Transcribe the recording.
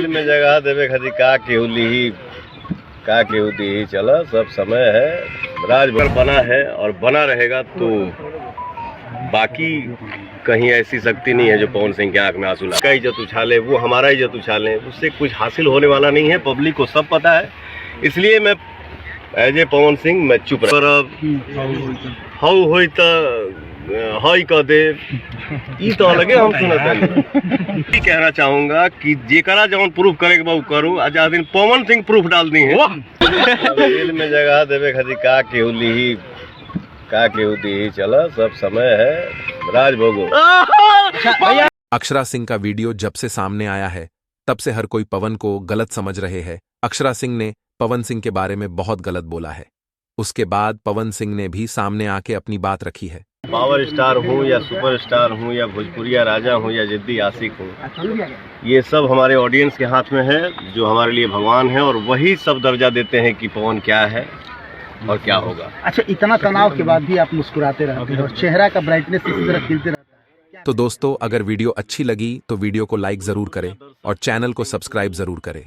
दिल में जगह देवे खातिर का केहू दी चला, सब समय है। राजभर बना है और बना रहेगा, तो बाकी कहीं ऐसी शक्ति नहीं है जो पवन सिंह के आंख में आंसू लाए। का इज्जत उछाले, वो हमारा इज्जत उछाले, उससे कुछ हासिल होने वाला नहीं है। पब्लिक को सब पता है, इसलिए मैं एज ए पवन सिंह मैं चुप रहा। होई त हई कह दे ई तो लगे हम सुनते। कहना चाहूंगा कि जेकरा जवन प्रूफ करे के बा करू, आज दिन पवन सिंह प्रूफ डाल दी है। दिल में जगह देवे खातिर का केहू दी चला, सब समय है। राजभोगो। अक्षरा सिंह का वीडियो जब से सामने आया है, तब से हर कोई पवन को गलत समझ रहे हैं। अक्षरा सिंह ने पवन सिंह के बारे में बहुत गलत बोला है। उसके बाद पवन सिंह ने भी सामने आके अपनी बात रखी है। पावर स्टार हूँ या सुपर स्टार हूँ या भोजपुरिया राजा हूँ या जिद्दी आशिक हूँ, ये सब हमारे ऑडियंस के हाथ में है, जो हमारे लिए भगवान है, और वही सब दर्जा देते हैं कि पवन क्या है और क्या होगा। अच्छा, इतना तनाव के बाद भी आप मुस्कुराते रहते हैं और चेहरा का ब्राइटनेस इसी तरह खिलते रहता है। तो दोस्तों, अगर वीडियो अच्छी लगी तो वीडियो को लाइक जरूर करें और चैनल को सब्सक्राइब जरूर करें।